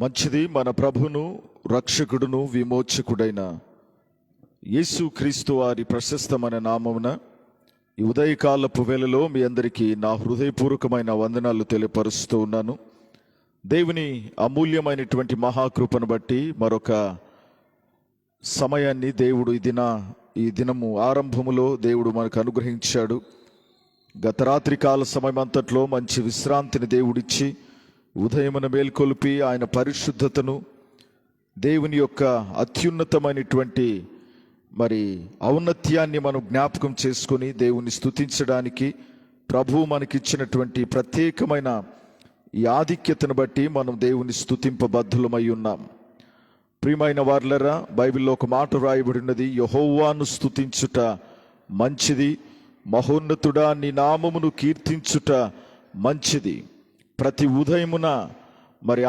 మంచిది. మన ప్రభును రక్షకుడును విమోచకుడైన యేసుక్రీస్తు వారి ప్రశస్తమైన నామమున ఈ ఉదయకాలపు వేళలో మీ అందరికీ నా హృదయపూర్వకమైన వందనాలు తెలియపరుస్తూ ఉన్నాను. దేవుని అమూల్యమైనటువంటి మహాకృపను బట్టి మరొక సమయాన్ని దేవుడు ఈ దినము ఆరంభములో దేవుడు మనకు అనుగ్రహించాడు. గత రాత్రి కాల సమయం అంతట్లో మంచి విశ్రాంతిని దేవుడిచ్చి ఉదయమున మేల్కొల్పి ఆయన పరిశుద్ధతను, దేవుని యొక్క అత్యున్నతమైనటువంటి ఔన్నత్యాన్ని మనం జ్ఞాపకం చేసుకొని దేవుని స్తుతించడానికి ప్రభువు మనకిచ్చినటువంటి ప్రత్యేకమైన ఈ ఆధిక్యతను బట్టి మనం దేవుని స్తుతింపబద్ధులమై ఉన్నాం. ప్రియమైన వారలారా, బైబిల్లో ఒక మాట వ్రాయబడినది, యెహోవాను స్తుతించుట మంచిది, మహోన్నతుడా నీ నామమును కీర్తించుట మంచిది. ప్రతి ఉదయమున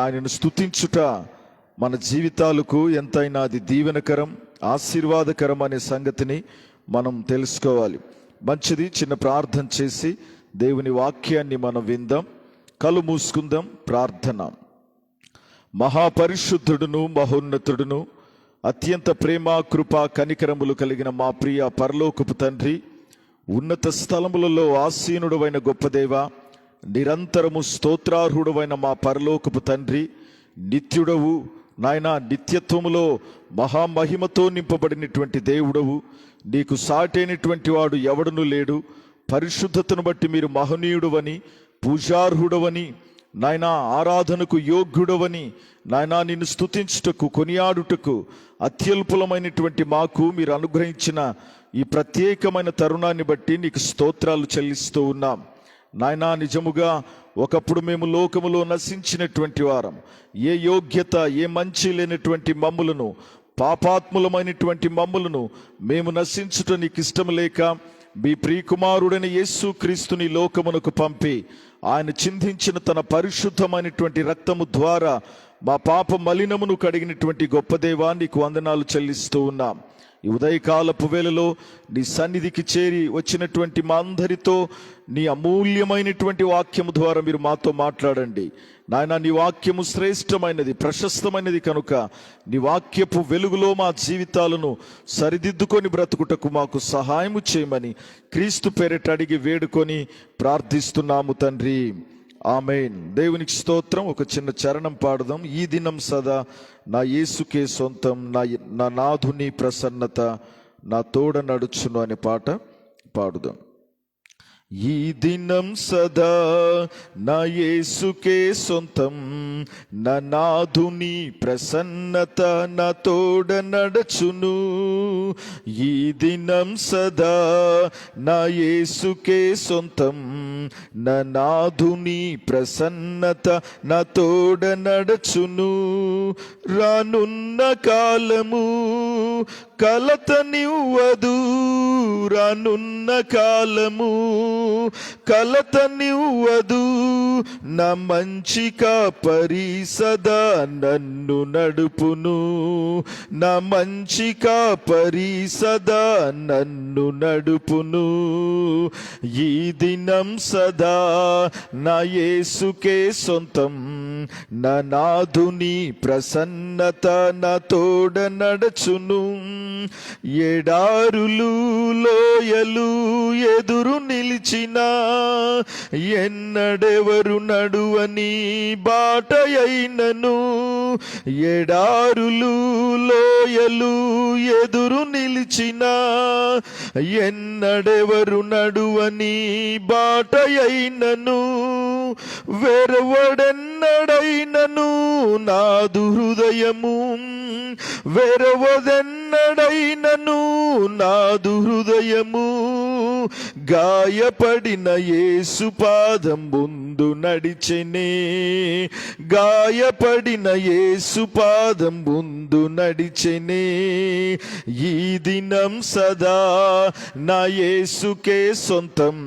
ఆయనను స్తుతించుట మన జీవితాలకు ఎంతైనా అది దీవెనకరం, ఆశీర్వాదకరం అనే సంగతిని మనం తెలుసుకోవాలి. మంచిది. చిన్న ప్రార్థన చేసి దేవుని వాక్యాన్ని మనం విందాం. కళ్ళు మూసుకుందాం. ప్రార్థన. మహాపరిశుద్ధుడును మహోన్నతుడును అత్యంత ప్రేమ కృప కనికరములు కలిగిన మా ప్రియ పరలోకపు తండ్రి, ఉన్నత స్థలములలో ఆసీనుడవైన గొప్ప దేవ, నిరంతరము స్తోత్రార్హుడవైన మా పరలోకపు తండ్రి, నిత్యుడవు నాయనా, నిత్యత్వములో మహామహిమతో నింపబడినటువంటి దేవుడవు, నీకు సాటైనటువంటి వాడు ఎవడును లేడు. పరిశుద్ధతను బట్టి మీరు మహనీయుడవని, పూజార్హుడవని, నాయనా ఆరాధనకు యోగ్యుడవని, నాయనా నిన్ను స్తుతించుటకు, కొనియాడుటకు అత్యల్పులమైనటువంటి మాకు మీరు అనుగ్రహించిన ఈ ప్రత్యేకమైన తరుణాన్ని బట్టి నీకు స్తోత్రాలు చెల్లిస్తూ ఉన్నాం. నాయనా, నిజముగా ఒకప్పుడు మేము లోకములో నశించినటువంటి వారం, ఏ యోగ్యత ఏ మంచి లేనటువంటి మమ్ములను, పాపాత్ములమైనటువంటి మమ్ములను మేము నశించుట నీకు ఇష్టం లేక మీ ప్రియకుమారుడైన యేసుక్రీస్తుని లోకమునకు పంపి ఆయన చిందించిన తన పరిశుద్ధమైనటువంటి రక్తము ద్వారా మా పాప మలినమును కడిగినటువంటి గొప్ప దేవా, నీకు వందనాలు చెల్లిస్తూ ఉన్నాం. ఈ ఉదయకాలపు వేళలో నీ సన్నిధికి చేరి వచ్చినటువంటి మా అందరితో నీ అమూల్యమైనటువంటి వాక్యము ద్వారా మీరు మాతో మాట్లాడండి. నాయన, నీ వాక్యము శ్రేష్టమైనది, ప్రశస్తమైనది కనుక నీ వాక్యపు వెలుగులో మా జీవితాలను సరిదిద్దుకొని బ్రతుకుటకు మాకు సహాయము చేయమని క్రీస్తు పేరిట అడిగి వేడుకొని ప్రార్థిస్తున్నాము తండ్రి. ఆమేన్. దేవునికి స్తోత్రం. ఒక చిన్న చరణం పాడుదాం. ఈ దినం సదా నా యేసుకే సొంతం, నా నాథుని ప్రసన్నత నా తోడ నడుచును అనే పాట పాడుదాం. ఈ దినం సదా నా యేసుకే సొంతం, నా నాథుని ప్రసన్నత నా తోడ నడచును. ఈ దినం సదా నా యేసుకే సొంతం, నా నాథుని ప్రసన్నత నా తోడ నడచును. రానున్న కాలము కలతనివ్వదు, రానున్న కాలము కలతనివ్వదు, నా మంచి కాపరి సదా నన్ను నడుపును, నా మంచి కాపరి సదా నన్ను నడుపును. ఈ దినం సదా నా యేసుకే సొంతం, నా నాథుని ప్రసన్నత నా తోడ నడచును. ఎడారులు లోయలు ఎదురు నిలిచినా, ఎన్నడెవరు నడువని బాట అయినను, ఎడారులు లోయలు ఎదురు నిలిచినా, ఎన్నడెవరు నడువని బాట అయినను, వెరవడెన్నడైనను నాదు హృదయము, వెరవదెన్నడైనను నాదు హృదయము, గాయపడిన యేసు పాదం ముందు నడిచెనే, గాయపడిన యేసు పాదం ముందు నడిచెనే. ఈ దినం సదా నా యేసుకే సొంతం,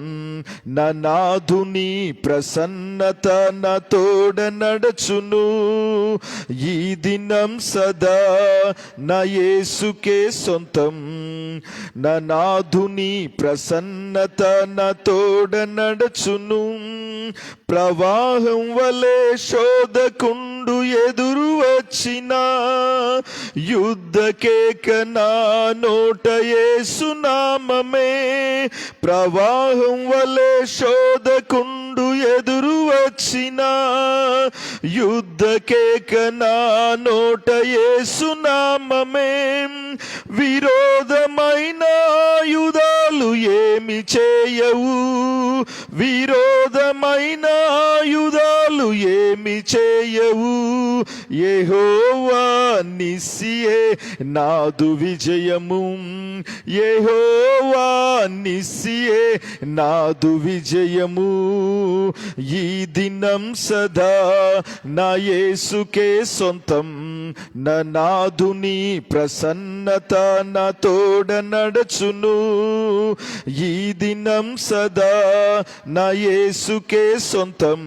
నా నాథుని ప్రసన్నత నా తోడ నడచును. ఈ దినం సదా నా యేసుకే సొంతం, నా నాథుని ప్రసన్నత నా తోడ నడచును. ప్రవాహం వలె శోధకుండ ఎదురు వచ్చిన యుద్ధకేక నా నోట యేసునామమే ప్రవాహం వలె శోధకుండు ఎదురు వచ్చిన యుద్ధకేక నా నోట యేసునామమే విరోధమైన ఆయుధాలు ఏమి చేయవు విరోధమైన ఆయుధాలు ఏమి చేయవు యెహోవా నిస్సియే నాదు విజయము యెహోవా నిస్సియే నాదు విజయము ఈ దినం సదా నా యేసుకే సొంతం నా నాదుని ప్రసన్నత నా తోడ నడచును ఈ దినం సదా నా యేసుకే సొంతం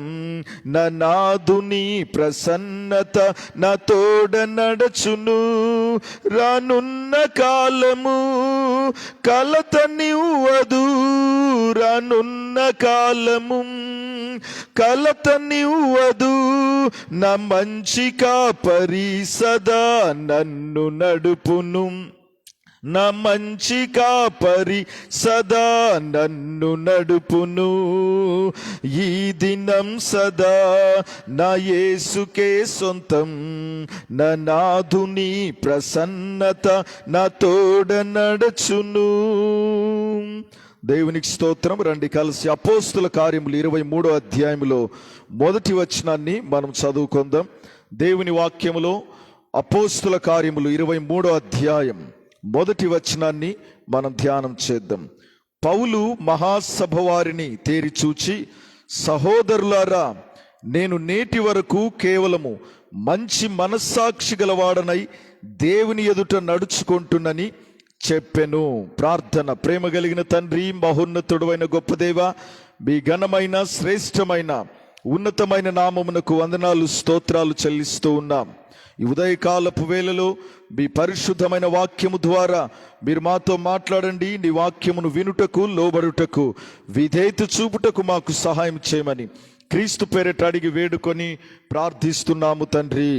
నా నాదుని ప్రసన్నత నా తోడ నడచును రానున్న కాలము కలతనివ్వదు రానున్న కాలము కలతనివ్వదు నా మంచి కాపరి సదా నన్ను నడుపును నా మంచి కాపరి సదా నన్ను నడుపును ఈ దినం సదా నా యేసుకే సొంతం నా నాదుని ప్రసన్నత నా తోడ నడచును. దేవునికి స్తోత్రం. రండి కలిసి అపోస్తుల కార్యములు 23వ అధ్యాయములో మొదటి వచనాన్ని మనం చదువుకుందాం. దేవుని వాక్యములో అపోస్తుల కార్యములు 23వ అధ్యాయం మొదటి వచనాన్ని మనం ధ్యానం చేద్దాం. పౌలు మహాసభ వారిని తేరి చూచి, సహోదరులారా, నేను నేటి వరకు కేవలము మంచి మనస్సాక్షి గలవాడనై దేవుని ఎదుట నడుచుకుంటున్నని చెప్పెను. ప్రార్థన. ప్రేమ కలిగిన తండ్రి, మహోన్నతుడు అయిన గొప్ప దేవ, మీ ఘనమైన శ్రేష్టమైన ఉన్నతమైన నామమునకు వందనాలు స్తోత్రాలు చెల్లిస్తూ ఉన్నాం. ఈ ఉదయకాలపు వేళలో మీ పరిశుద్ధమైన వాక్యము ద్వారా మీరు మాతో మాట్లాడండి. నీ వాక్యమును వినుటకు, లోబడుటకు, విధేయత చూపుటకు మాకు సహాయం చేయమని క్రీస్తు పేరిట అడిగి వేడుకొని ప్రార్థిస్తున్నాము తండ్రి,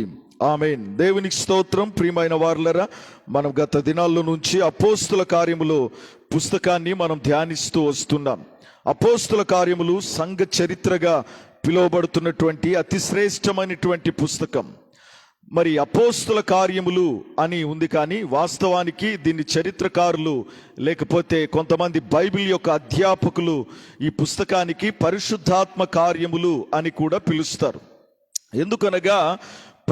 ఆమేన్. దేవునికి స్తోత్రం. ప్రియమైన వారులరా, మనం గత దినాల్లో నుంచి అపోస్తుల కార్యములో పుస్తకాన్ని మనం ధ్యానిస్తూ వస్తున్నాం. అపోస్తుల కార్యములు సంఘ చరిత్రగా పిలువబడుతున్నటువంటి అతి శ్రేష్టమైనటువంటి పుస్తకం. మరి అపోస్తుల కార్యములు అని ఉంది, కానీ వాస్తవానికి దీన్ని చరిత్రకారులు లేకపోతే కొంతమంది బైబిల్ యొక్క అధ్యాపకులు ఈ పుస్తకానికి పరిశుద్ధాత్మ కార్యములు అని కూడా పిలుస్తారు. ఎందుకనగా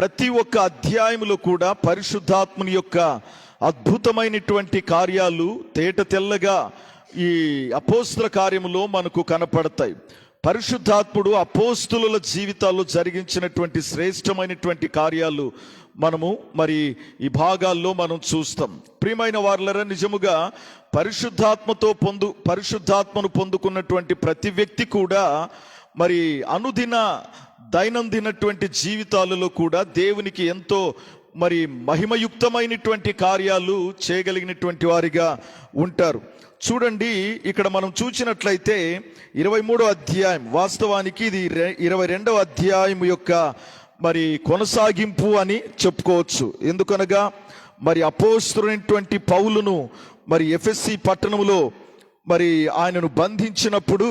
ప్రతి ఒక్క అధ్యాయములో కూడా పరిశుద్ధాత్మని యొక్క అద్భుతమైనటువంటి కార్యాలు తేట తెల్లగా ఈ అపోస్తుల కార్యములో మనకు కనపడతాయి. పరిశుద్ధాత్ముడు అపోస్తుల జీవితాల్లో జరిగించినటువంటి శ్రేష్టమైనటువంటి కార్యాలు మనము మరి ఈ భాగాల్లో మనం చూస్తాం. ప్రియమైన వారులరా, నిజముగా పరిశుద్ధాత్మను పొందుకున్నటువంటి ప్రతి వ్యక్తి కూడా మరి అనుదిన దైనందినటువంటి జీవితాలలో కూడా దేవునికి ఎంతో మరి మహిమయుక్తమైనటువంటి కార్యాలు చేయగలిగినటువంటి వారిగా ఉంటారు. చూడండి, ఇక్కడ మనం చూసినట్లయితే 23వ అధ్యాయం, వాస్తవానికి ఇది 22వ అధ్యాయం యొక్క మరి కొనసాగింపు అని చెప్పుకోవచ్చు. ఎందుకనగా మరి అపోస్తలుడైనటువంటి పౌలును మరి ఎఫెసీ పట్టణములో మరి ఆయనను బంధించినప్పుడు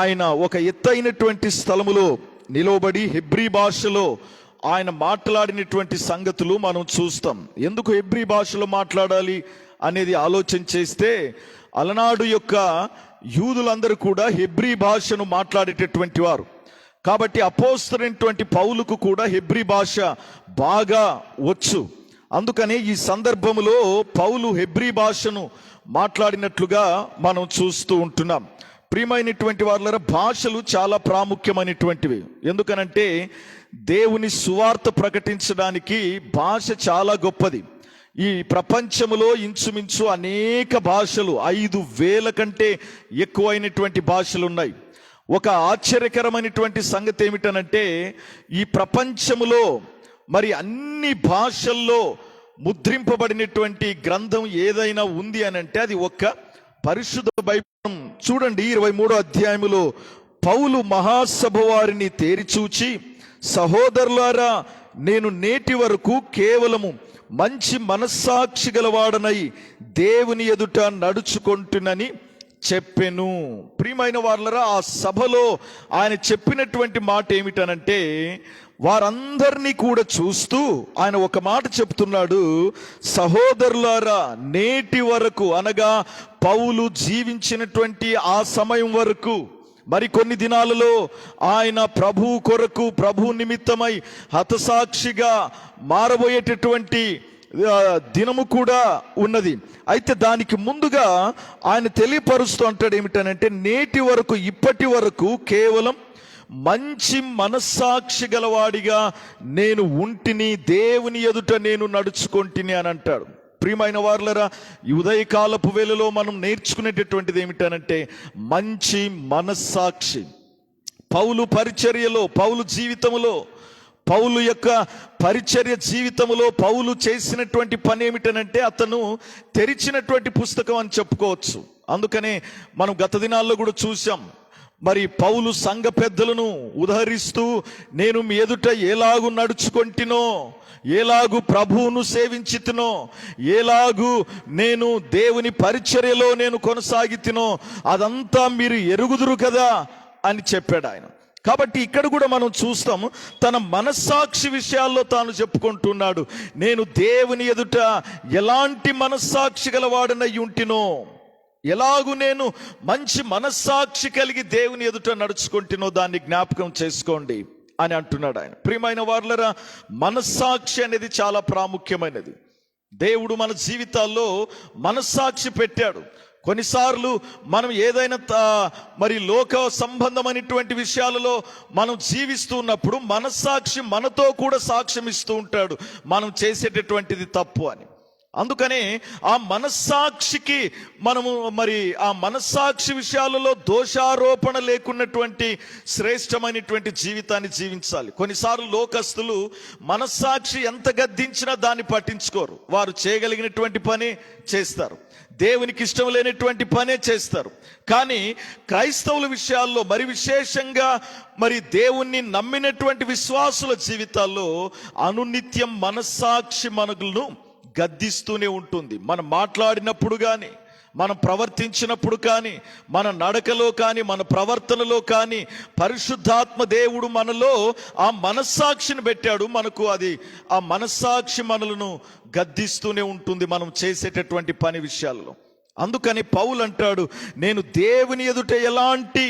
ఆయన ఒక ఎత్తైనటువంటి స్థలములో నిలవబడి హెబ్రీ భాషలో ఆయన మాట్లాడినటువంటి సంగతులు మనం చూస్తాం. ఎందుకు హెబ్రీ భాషలో మాట్లాడాలి అనేది ఆలోచన చేస్తే, అలనాడు యొక్క యూదులందరూ కూడా హెబ్రీ భాషను మాట్లాడేటటువంటి వారు కాబట్టి అపోస్తలుడైనటువంటి పౌలుకు కూడా హెబ్రీ భాష బాగా వచ్చు. అందుకనే ఈ సందర్భంలో పౌలు హెబ్రీ భాషను మాట్లాడినట్లుగా మనం చూస్తూ ఉంటున్నాం. ప్రియమైనటువంటి వారులారా, భాషలు చాలా ప్రాముఖ్యమైనటువంటివి. ఎందుకనంటే దేవుని సువార్త ప్రకటించడానికి భాష చాలా గొప్పది. ఈ ప్రపంచములో ఇంచుమించు అనేక భాషలు, 5,000 కంటే ఎక్కువైనటువంటి భాషలు ఉన్నాయి. ఒక ఆశ్చర్యకరమైనటువంటి సంగతి ఏమిటనంటే, ఈ ప్రపంచములో మరి అన్ని భాషల్లో ముద్రింపబడినటువంటి గ్రంథం ఏదైనా ఉంది అని అంటే అది ఒక్క పరిశుద్ధ బైబిల్. చూడండి, 23వ అధ్యాయములో పౌలు మహాసభ వారిని తేరిచూచి, సహోదరులారా, నేను నేటి వరకు కేవలము మంచి మనస్సాక్షి గలవాడనై దేవుని ఎదుట నడుచుకుంటునని చెప్పెను. ప్రియమైన వారలారా, ఆ సభలో ఆయన చెప్పినటువంటి మాట ఏమిటనంటే, వారందరినీ కూడా చూస్తూ ఆయన ఒక మాట చెప్తున్నాడు, సహోదరులారా, నేటి వరకు అనగా పౌలు జీవించినటువంటి ఆ సమయం వరకు, మరికొన్ని దినాలలో ఆయన ప్రభు కొరకు, ప్రభు నిమిత్తమై హతసాక్షిగా మారబోయేటటువంటి దినము కూడా ఉన్నది. అయితే దానికి ముందుగా ఆయన తెలియపరుస్తూ అంటాడు ఏమిటనంటే, నేటి వరకు, ఇప్పటి వరకు కేవలం మంచి మనస్సాక్షి గలవాడిగా నేను ఉంటిని, దేవుని ఎదుట నేను నడుచుకొంటిని అని అంటాడు. ప్రియమైన వారలారా, ఈ ఉదయకాలపు వేళలో మనం నేర్చుకునేటటువంటిది ఏమిటనంటే మంచి మనస్సాక్షి. పౌలు పరిచర్యలో, పౌలు జీవితంలో, పౌలు యొక్క పరిచర్య జీవితంలో పౌలు చేసినటువంటి పని ఏమిటనంటే అతను తెరిచినటువంటి పుస్తకం అని చెప్పుకోవచ్చు. అందుకనే మనం గత దినాల్లో కూడా చూసాం. మరి పౌలు సంఘ పెద్దలను ఉదహరిస్తూ, నేను మీ ఎదుట ఎలాగు నడుచుకొంటినో, ఎలాగు ప్రభువును సేవించితినో, ఎలాగు నేను దేవుని పరిచర్యలో నేను కొనసాగితినో అదంతా మీరు ఎరుగుదురు కదా అని చెప్పాడు ఆయన. కాబట్టి ఇక్కడ కూడా మనం చూస్తాం, తన మనస్సాక్షి విషయాల్లో తాను చెప్పుకుంటున్నాడు, నేను దేవుని ఎదుట ఎలాంటి మనస్సాక్షి గలవాడనై ఉంటినో, ఎలాగు నేను మంచి మనస్సాక్షి కలిగి దేవుని ఎదుట నడుచుకుంటున్నో దాన్ని జ్ఞాపకం చేసుకోండి అని అంటున్నాడు ఆయన. ప్రియమైన వారలారా, మనస్సాక్షి అనేది చాలా ప్రాముఖ్యమైనది. దేవుడు మన జీవితాల్లో మనస్సాక్షి పెట్టాడు. కొన్నిసార్లు మనం ఏదైనా మరి లోక సంబంధమైనటువంటి విషయాలలో మనం జీవిస్తున్నప్పుడు మనస్సాక్షి మనతో కూడా సాక్ష్యం ఇస్తూ ఉంటాడు, మనం చేసేటటువంటిది తప్పు అని. అందుకనే ఆ మనస్సాక్షికి మనము మరి ఆ మనస్సాక్షి విషయాలలో దోషారోపణ లేకున్నటువంటి శ్రేష్టమైనటువంటి జీవితాన్ని జీవించాలి. కొన్నిసార్లు లోకస్తులు మనస్సాక్షి ఎంత గద్దించినా దాన్ని పట్టించుకోరు. వారు చేయగలిగినటువంటి పని చేస్తారు, దేవునికి ఇష్టం లేనటువంటి పనే చేస్తారు. కానీ క్రైస్తవుల విషయాల్లో, మరి విశేషంగా మరి దేవుణ్ణి నమ్మినటువంటి విశ్వాసుల జీవితాల్లో అనునిత్యం మనస్సాక్షి మనలను గద్దిస్తూనే ఉంటుంది. మనం మాట్లాడినప్పుడు కానీ, మనం ప్రవర్తించినప్పుడు కానీ, మన నడకలో కానీ, మన ప్రవర్తనలో కానీ పరిశుద్ధాత్మ దేవుడు మనలో ఆ మనస్సాక్షిని పెట్టాడు. మనకు అది ఆ మనస్సాక్షి మనలను గద్దిస్తూనే ఉంటుంది మనం చేసేటటువంటి పని విషయాల్లో. అందుకని పౌలు అంటాడు, నేను దేవుని ఎదుట ఎలాంటి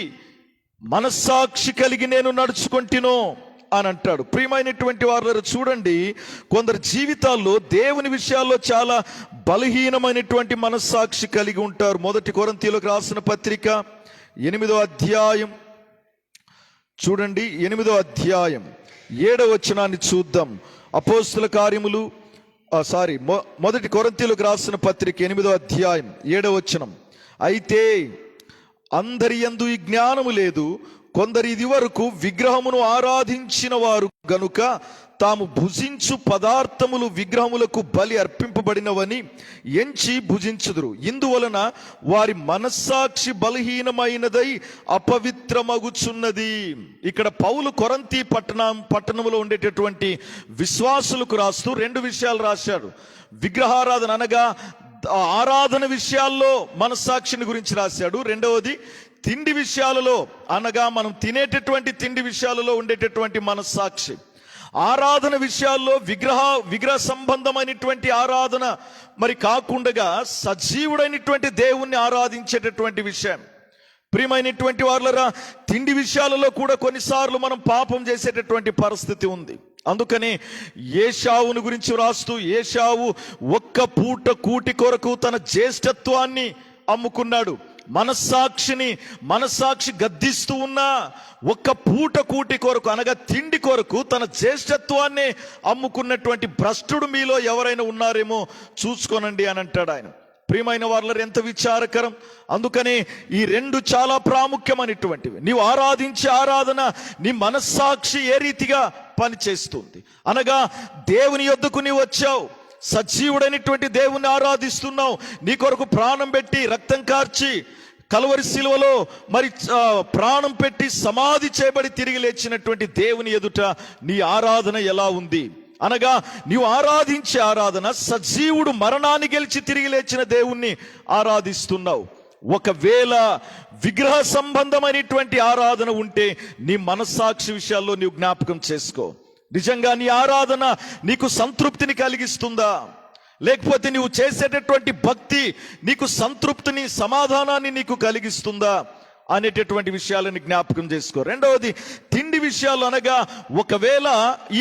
మనస్సాక్షి కలిగి నేను నడుచుకుంటునో అని అంటాడు. ప్రియమైనటువంటి వారు చూడండి, కొందరు జీవితాల్లో దేవుని విషయాల్లో చాలా బలహీనమైనటువంటి మనస్సాక్షి కలిగి ఉంటారు. 1 కొరింథీయులకు రాసిన పత్రిక 8వ అధ్యాయం చూడండి, 8వ అధ్యాయం 7వ వచనాన్ని చూద్దాం. అపోస్తుల కార్యములు 1 కొరింథీయులకు రాసిన పత్రిక 8వ అధ్యాయం 7వ వచనం. అయితే అందరి యందు ఈ జ్ఞానము లేదు, కొందరు ఇది వరకు విగ్రహమును ఆరాధించిన వారు గనుక తాము భుజించు పదార్థములు విగ్రహములకు బలి అర్పింపబడినవని ఎంచి భుజించుదురు. ఇందువలన వారి మనస్సాక్షి బలహీనమైనదై అపవిత్రమగుచున్నది. ఇక్కడ పౌలు కొరంతి పట్టణంలో ఉండేటటువంటి విశ్వాసులకు రాస్తూ 2 విషయాలు రాశాడు. విగ్రహారాధన అనగా ఆరాధన విషయాల్లో మనస్సాక్షిని గురించి రాశాడు. రెండవది తిండి విషయాలలో అనగా మనం తినేటటువంటి తిండి విషయాలలో ఉండేటటువంటి మనస్సాక్షి. ఆరాధన విషయాల్లో విగ్రహ సంబంధమైనటువంటి ఆరాధన మరి కాకుండా సజీవుడైనటువంటి దేవుణ్ణి ఆరాధించేటటువంటి విషయం. ప్రియమైనటువంటి వారలారా, తిండి విషయాలలో కూడా కొన్నిసార్లు మనం పాపం చేసేటటువంటి పరిస్థితి ఉంది. అందుకని ఏశావును గురించి రాస్తూ, ఏశావు ఒక్క పూట కూటి కొరకు తన జ్యేష్ఠత్వాన్ని అమ్ముకున్నాడు. మనస్సాక్షి గద్దిస్తూ ఉన్నా ఒక్క పూట కూటి కొరకు అనగా తిండి కొరకు తన జ్యేష్ఠత్వాన్ని అమ్ముకున్నటువంటి భ్రష్టుడు మీలో ఎవరైనా ఉన్నారేమో చూసుకోనండి అని అంటాడు ఆయన. ప్రియమైన వారలారా, ఎంత విచారకరం. అందుకని ఈ 2 చాలా ప్రాముఖ్యమైనటువంటివి. నీవు ఆరాధించే ఆరాధన నీ మనస్సాక్షి ఏ రీతిగా పనిచేస్తుంది అనగా, దేవుని యొద్దకు నీవు వచ్చావు, సజీవుడైనటువంటి దేవుణ్ణి ఆరాధిస్తున్నావు, నీ కొరకు ప్రాణం పెట్టి రక్తం కార్చి కలువరి శిలువలో మరి ప్రాణం పెట్టి సమాధి చేయబడి తిరిగి లేచినటువంటి దేవుని ఎదుట నీ ఆరాధన ఎలా ఉంది అనగా, నీవు ఆరాధించే ఆరాధన సజీవుడు మరణాన్ని గెలిచి తిరిగి లేచిన దేవుణ్ణి ఆరాధిస్తున్నావు. ఒకవేళ విగ్రహ సంబంధమైనటువంటి ఆరాధన ఉంటే నీ మనస్సాక్షి విషయాల్లో నీవు జ్ఞాపకం చేసుకో. నిజంగా నీ ఆరాధన నీకు సంతృప్తిని కలిగిస్తుందా, లేకపోతే నీవు చేసేటటువంటి భక్తి నీకు సంతృప్తిని సమాధానాన్ని నీకు కలిగిస్తుందా అనేటటువంటి విషయాలను జ్ఞాపకం చేసుకో. రెండవది తిండి విషయాలు అనగా, ఒకవేళ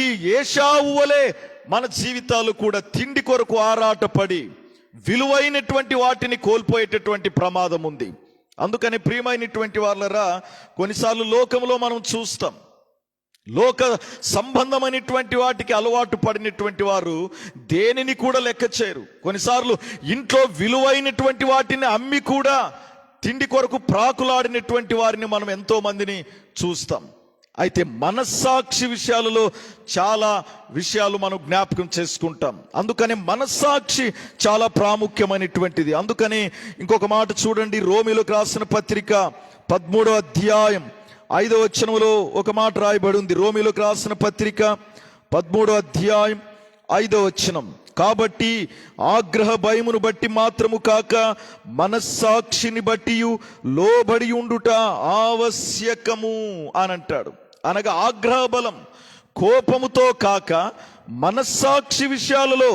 ఈ ఏశావు వలె మన జీవితాలు కూడా తిండి కొరకు ఆరాటపడి విలువైనటువంటి వాటిని కోల్పోయేటటువంటి ప్రమాదం ఉంది. అందుకని ప్రియమైనటువంటి వాళ్ళరా, కొన్నిసార్లు లోకంలో మనం చూస్తాం, లోక సంబంధమైనటువంటి వాటికి అలవాటు పడినటువంటి వారు దేనిని కూడా లెక్క చేయరు. కొన్నిసార్లు ఇంట్లో విలువైనటువంటి వాటిని అమ్మి కూడా తిండి కొరకు ప్రాకులాడినటువంటి వారిని మనం ఎంతో మందిని చూస్తాం. అయితే మనస్సాక్షి విషయాలలో చాలా విషయాలు మనం జ్ఞాపకం చేసుకుంటాం. అందుకని మనస్సాక్షి చాలా ప్రాముఖ్యమైనటువంటిది. అందుకని ఇంకొక మాట చూడండి, రోమీయులకు రాసిన పత్రిక 13వ అధ్యాయం 5వ వచనంలో ఒక మాట రాయబడి ఉంది. రోమీయులకు రాసిన పత్రిక 13వ అధ్యాయం 5వ వచనం, కాబట్టి ఆగ్రహ భయమును బట్టి మాత్రము కాక మనస్సాక్షిని బట్టి లోబడి ఉండుట ఆవశ్యకము అని అంటాడు. అనగా ఆగ్రహ బలం, కోపముతో కాక మనస్సాక్షి విషయాలలో,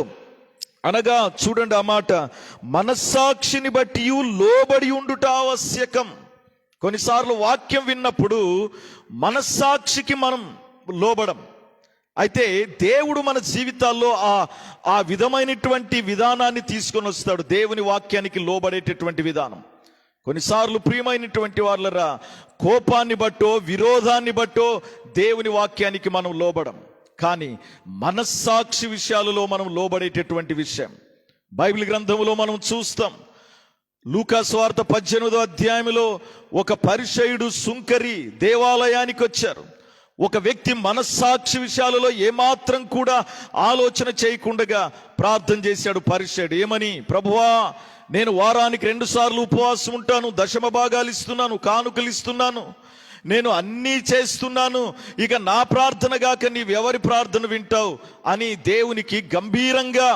అనగా చూడండి ఆ మాట, మనస్సాక్షిని బట్టి లోబడి ఉండుట ఆవశ్యకం. కొన్నిసార్లు వాక్యం విన్నప్పుడు మనస్సాక్షికి మనం లోబడం. అయితే దేవుడు మన జీవితాల్లో ఆ విధమైనటువంటి విధానాన్ని తీసుకొని వస్తాడు, దేవుని వాక్యానికి లోబడేటటువంటి విధానం. కొన్నిసార్లు ప్రియమైనటువంటి వాళ్ళరా, కోపాన్ని బట్టో విరోధాన్ని బట్టో దేవుని వాక్యానికి మనం లోబడం. కానీ మనస్సాక్షి విషయాలలో మనం లోబడేటటువంటి విషయం బైబిల్ గ్రంథంలో మనం చూస్తాం. లూకా సువార్త 18వ అధ్యాయంలో ఒక పరిసయ్యుడు సుంకరి దేవాలయానికి వచ్చారు. ఒక వ్యక్తి మనస్సాక్షి విషయాలలో ఏమాత్రం కూడా ఆలోచన చేయకుండా ప్రార్థన చేశాడు పరిసయ్యుడు. ఏమని? ప్రభువా, నేను వారానికి 2 సార్లు ఉపవాసం ఉంటాను, దశమ భాగాలు ఇస్తున్నాను, కానుకలు ఇస్తున్నాను, నేను అన్నీ చేస్తున్నాను, ఇక నా ప్రార్థన గాక నీవెవరి ప్రార్థన వింటావు అని దేవునికి గంభీరంగా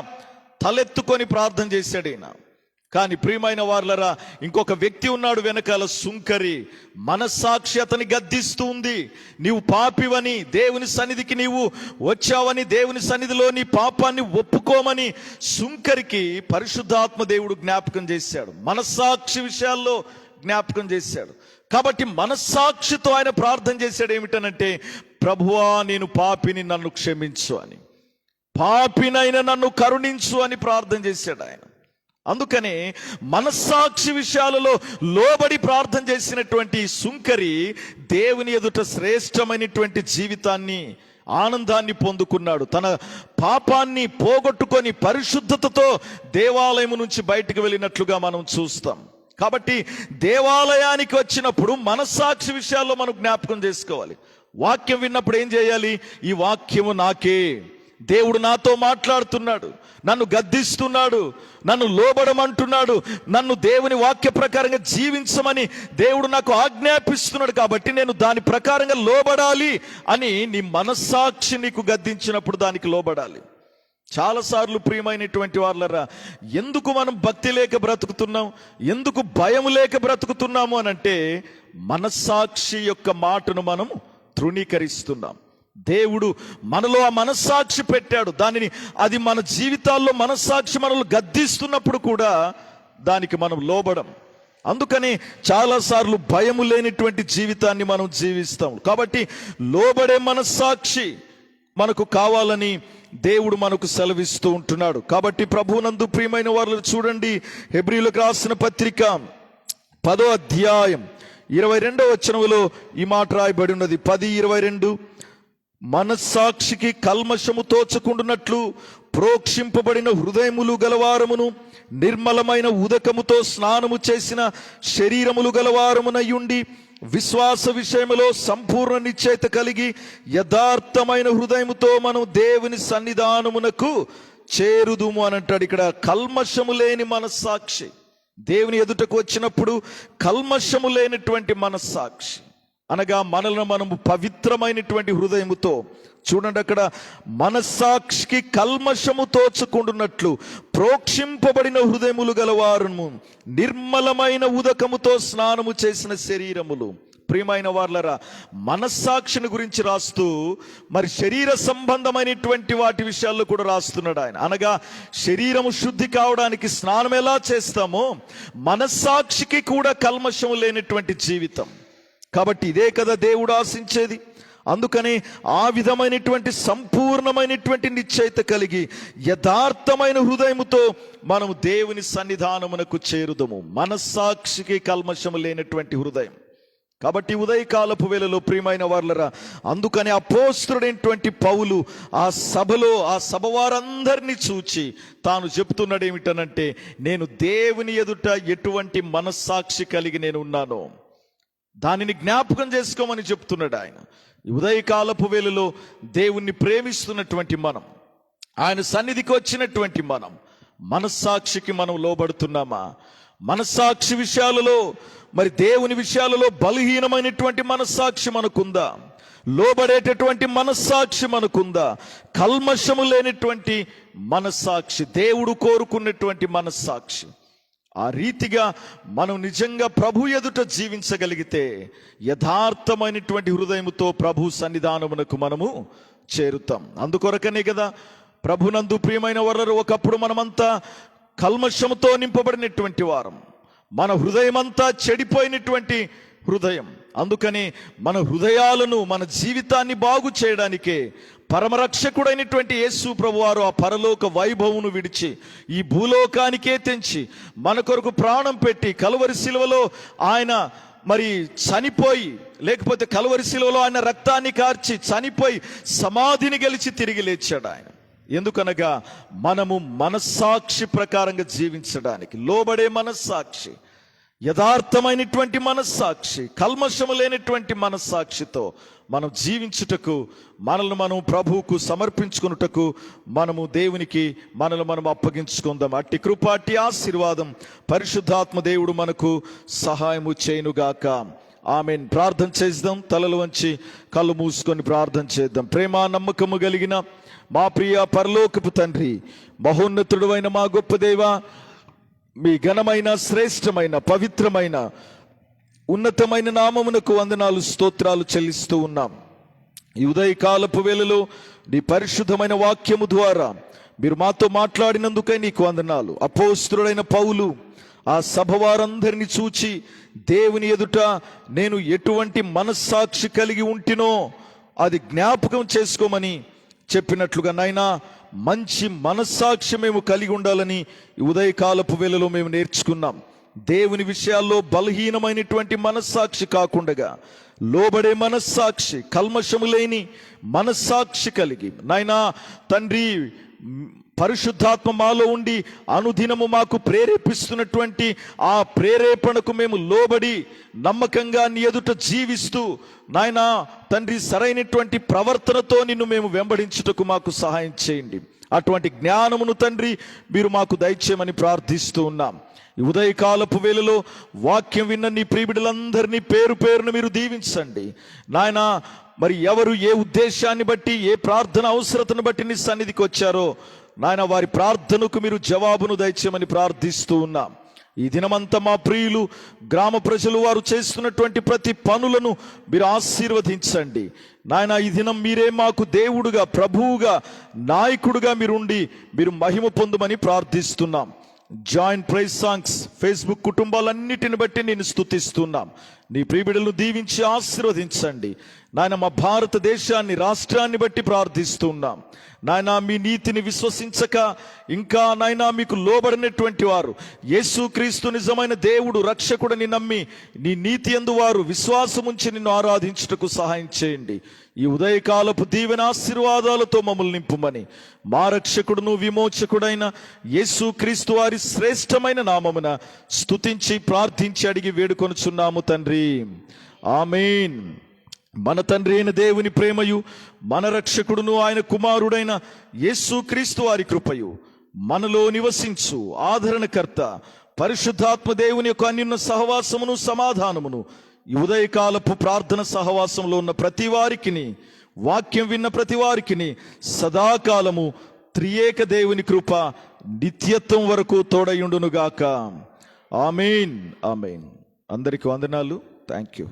తలెత్తుకొని ప్రార్థన చేశాడు ఈయన. కానీ ప్రియమైన వార్లరా, ఇంకొక వ్యక్తి ఉన్నాడు వెనకాల, సుంకరి. మనస్సాక్షి అతని గద్దిస్తూ ఉంది. నీవు పాపివని, దేవుని సన్నిధికి నీవు వచ్చావని, దేవుని సన్నిధిలో నీ పాపాన్ని ఒప్పుకోమని సుంకరికి పరిశుద్ధాత్మ దేవుడు జ్ఞాపకం చేశాడు, మనస్సాక్షి విషయాల్లో జ్ఞాపకం చేశాడు. కాబట్టి మనస్సాక్షితో ఆయన ప్రార్థన చేశాడు. ఏమిటనంటే, ప్రభువా, నేను పాపిని, నన్ను క్షమించు అని, పాపినైనా నన్ను కరుణించు అని ప్రార్థన చేశాడు ఆయన. అందుకనే మనస్సాక్షి విషయాలలో లోబడి ప్రార్థన చేసినటువంటి సుంకరి దేవుని ఎదుట శ్రేష్టమైనటువంటి జీవితాన్ని, ఆనందాన్ని పొందుకున్నాడు. తన పాపాన్ని పోగొట్టుకొని పరిశుద్ధతతో దేవాలయం నుంచి బయటకు వెళ్ళినట్లుగా మనం చూస్తాం. కాబట్టి దేవాలయానికి వచ్చినప్పుడు మనస్సాక్షి విషయాల్లో మనం జ్ఞాపకం చేసుకోవాలి. వాక్యం విన్నప్పుడు ఏం చేయాలి? ఈ వాక్యము నాకే, దేవుడు నాతో మాట్లాడుతున్నాడు, నన్ను గద్దిస్తున్నాడు, నన్ను లోబడమంటున్నాడు, నన్ను దేవుని వాక్య ప్రకారంగా జీవించమని దేవుడు నాకు ఆజ్ఞాపిస్తున్నాడు. కాబట్టి నేను దాని ప్రకారంగా లోబడాలి అని నీ మనస్సాక్షి నీకు గద్దించినప్పుడు దానికి లోబడాలి. చాలాసార్లు ప్రియమైనటువంటి వాళ్ళరా, ఎందుకు మనం భక్తి లేక బ్రతుకుతున్నాం, ఎందుకు భయం లేక బ్రతుకుతున్నాము అనంటే, మనస్సాక్షి యొక్క మాటను మనం తృణీకరిస్తున్నాం. దేవుడు మనలో ఆ మనస్సాక్షి పెట్టాడు. అది మన జీవితాల్లో మనస్సాక్షి మనల్ని గద్దిస్తున్నప్పుడు కూడా దానికి మనం లోబడం. అందుకని చాలాసార్లు భయము లేనిటువంటి జీవితాన్ని మనం జీవిస్తాం. కాబట్టి లోబడే మనస్సాక్షి మనకు కావాలని దేవుడు మనకు సెలవిస్తూ ఉంటున్నాడు. కాబట్టి ప్రభువునందు ప్రియమైన వారు చూడండి, హెబ్రీయులకు రాసిన పత్రిక 10వ అధ్యాయం 22వ వచనములో ఈ మాట రాయబడి ఉన్నది. 10:22, మనస్సాక్షికి కల్మషము తోచకుండునట్లు ప్రోక్షింపబడిన హృదయములు గలవారమును, నిర్మలమైన ఉదకముతో స్నానము చేసిన శరీరములు గలవారమునయుండి, విశ్వాస విషయములో సంపూర్ణ నిశ్చయత కలిగి యథార్థమైన హృదయముతో మనం దేవుని సన్నిధానమునకు చేరుదుము అని అంటాడు. ఇక్కడ కల్మషము లేని మనస్సాక్షి, దేవుని ఎదుటకు వచ్చినప్పుడు కల్మషము లేనటువంటి మనస్సాక్షి, అనగా మనల్ని మనము పవిత్రమైనటువంటి హృదయముతో, చూడండి అక్కడ, మనస్సాక్షికి కల్మషము తోచుకుంటున్నట్లు ప్రోక్షింపబడిన హృదయములు గలవారును నిర్మలమైన ఉదకముతో స్నానము చేసిన శరీరములు. ప్రియమైన వార్లరా, మనస్సాక్షిని గురించి రాస్తూ మరి శరీర సంబంధమైనటువంటి వాటి విషయాల్లో కూడా రాస్తున్నాడు ఆయన. అనగా శరీరము శుద్ధి కావడానికి స్నానం ఎలా చేస్తామో మనస్సాక్షికి కూడా కల్మషం లేనటువంటి జీవితం. కాబట్టి ఇదే కదా దేవుడు ఆశించేది. అందుకని ఆ విధమైనటువంటి సంపూర్ణమైనటువంటి నిశ్చయిత కలిగి యథార్థమైన హృదయముతో మనము దేవుని సన్నిధానమునకు చేరుదము. మనస్సాక్షికి కల్మషము లేనటువంటి హృదయం. కాబట్టి ఉదయకాలపు వేళలో ప్రియమైన వార్లరా, అందుకని అపోస్తలుడైనటువంటి పౌలు ఆ సభలో ఆ సభ వారందరినీ చూచి తాను చెప్తున్నాడు ఏమిటనంటే, నేను దేవుని ఎదుట ఎటువంటి మనస్సాక్షి కలిగి నేను ఉన్నానో దానిని జ్ఞాపకం చేసుకోమని చెప్తున్నాడు ఆయన. ఉదయకాలపు వేళలో దేవుణ్ణి ప్రేమిస్తున్నటువంటి మనం, ఆయన సన్నిధికి వచ్చినటువంటి మనం, మనస్సాక్షికి మనం లోబడుతున్నామా? మనస్సాక్షి విషయాలలో, మరి దేవుని విషయాలలో బలహీనమైనటువంటి మనస్సాక్షి మనకుందా? లోబడేటటువంటి మనస్సాక్షి మనకుందా? కల్మషము లేనటువంటి మనస్సాక్షి, దేవుడు కోరుకున్నటువంటి మనస్సాక్షి. ఆ రీతిగా మనం నిజంగా ప్రభు ఎదుట జీవించగలిగితే యథార్థమైనటువంటి హృదయముతో ప్రభు సన్నిధానమునకు మనము చేరుతాం. అందుకొరకనే కదా ప్రభునందు ప్రియమైన వారు, ఒకప్పుడు మనమంతా కల్మషముతో నింపబడినటువంటి వారం, మన హృదయమంతా చెడిపోయినటువంటి హృదయం. అందుకని మన హృదయాలను, మన జీవితాన్ని బాగు చేయడానికే పరమరక్షకుడైనటువంటి యేసు ప్రభువారు ఆ పరలోక వైభవమును విడిచి ఈ భూలోకానికే తెంచి మన కొరకు ప్రాణం పెట్టి కలువరి శిలువలో ఆయన మరి చనిపోయి, లేకపోతే కలువరి శిలువలో ఆయన రక్తాన్ని కార్చి చనిపోయి సమాధిని గెలిచి తిరిగి లేచాడు ఆయన. ఎందుకనగా మనము మనస్సాక్షి ప్రకారంగా జీవించడానికి, లోబడే మనస్సాక్షి, యథార్థమైనటువంటి మనస్సాక్షి, కల్మషము లేనటువంటి మనస్సాక్షితో మనం జీవించుటకు, మనల్ని మనం ప్రభువుకు సమర్పించుకున్నటకు మనము దేవునికి మనల్ని మనం అప్పగించుకుందాం. అట్టి కృప, అట్టి ఆశీర్వాదం పరిశుద్ధాత్మ దేవుడు మనకు సహాయము చేయునుగాక. ఆమేన్. ప్రార్థన చేద్దాం. తలలు వంచి కళ్ళు మూసుకొని ప్రార్థన చేద్దాం. ప్రేమ నమ్మకము కలిగిన మా ప్రియ పరలోకపు తండ్రి, మహోన్నతుడు అయిన మా గొప్ప దేవా, మీ ఘనమైన, శ్రేష్టమైన, పవిత్రమైన, ఉన్నతమైన నామమునకు వందనాలు, స్తోత్రాలు చెల్లిస్తూ ఉన్నాం. ఈ ఉదయకాలపు వేళలో నీ పరిశుద్ధమైన వాక్యము ద్వారా మీరు మాతో మాట్లాడినందుకై నీకు వందనాలు. అపోస్తలుడైన పౌలు ఆ సభ వారందరినీ చూచి దేవుని ఎదుట నేను ఎటువంటి మనస్సాక్షి కలిగి ఉంటినో అది జ్ఞాపకం చేసుకోమని చెప్పినట్లుగా నాయనా, మంచి మనస్సాక్షి మేము కలిగి ఉండాలని ఈ ఉదయకాలపు వేళలో మేము నేర్చుకున్నాం. దేవుని విషయాల్లో బలహీనమైనటువంటి మనస్సాక్షి కాకుండా లోబడే మనస్సాక్షి, కల్మషము లేని మనస్సాక్షి కలిగి నాయనా తండ్రి, పరిశుద్ధాత్మ మాలో ఉండి అనుదినము మాకు ప్రేరేపిస్తున్నటువంటి ఆ ప్రేరేపణకు మేము లోబడి నమ్మకంగా నీ ఎదుట జీవిస్తూ నాయనా తండ్రి, సరైనటువంటి ప్రవర్తనతో నిన్ను మేము వెంబడించుటకు మాకు సహాయం చేయండి. అటువంటి జ్ఞానమును తండ్రి మీరు మాకు దయచేయమని ప్రార్థిస్తూ ఉన్నాం. ఈ ఉదయకాలపు వేళలో వాక్యం విన్న నీ ప్రియబిడ్డలందరినీ పేరు పేరును మీరు దీవించండి నాయనా. మరి ఎవరు ఏ ఉద్దేశాన్ని బట్టి, ఏ ప్రార్థన అవసరతను బట్టి నీ సన్నిధికి వచ్చారో నాయన, వారి ప్రార్థనకు మీరు జవాబును దయచేయమని ప్రార్థిస్తూ ఉన్నాం. ఈ దినమంతా మా ప్రియులు, గ్రామ ప్రజలు వారు చేస్తున్నటువంటి ప్రతి పనులను మీరు ఆశీర్వదించండి నాయన. ఈ దినం మీరే మాకు దేవుడుగా, ప్రభువుగా, నాయకుడుగా మీరుండి మీరు మహిమ పొందుమని ప్రార్థిస్తున్నాం. జాయింట్ ప్రైజ్ సాంగ్స్ ఫేస్బుక్ కుటుంబాలన్నిటిని బట్టి నేను స్తుతిస్తున్నాం. నీ ప్రియబిడ్డలను దీవించి ఆశీర్వదించండి నాయన. మా భారతదేశాన్ని, రాష్ట్రాన్ని బట్టి ప్రార్థిస్తున్నాం నాయన. మీ నీతిని విశ్వసించక ఇంకా నాయనా మీకు లోబడినటువంటి వారు, యేసుక్రీస్తు నిజమైన దేవుడు, రక్షకుడిని నమ్మి నీ నీతి యందు వారు విశ్వాసముంచి నిన్ను ఆరాధించుటకు సహాయం చేయండి. ఈ ఉదయకాలపు దీవెన ఆశీర్వాదాలతో మమ్మల్ని నింపుమని మా రక్షకుడును విమోచకుడైన యేసుక్రీస్తు వారి శ్రేష్టమైన నామమున స్తుతించి ప్రార్థించి అడిగి వేడుకొనుచున్నాము తండ్రి. ఆమేన్. మన తండ్రి అయిన దేవుని ప్రేమయు, మన రక్షకుడును ఆయన కుమారుడైన యేసుక్రీస్తు వారి కృపయు, మనలో నివసించు ఆదరణకర్త పరిశుద్ధాత్మ దేవుని యొక్క అన్యోన్య సహవాసమును సమాధానమును ఈ ఉదయకాలపు ప్రార్థన సహవాసంలో ఉన్న ప్రతి వారికిని, వాక్యం విన్న ప్రతి వారికిని సదాకాలము త్రియేక దేవుని కృప నిత్యత్వం వరకు తోడయుండునుగాక. ఆమేన్. ఆమేన్. అందరికి వందనాలు. Thank you.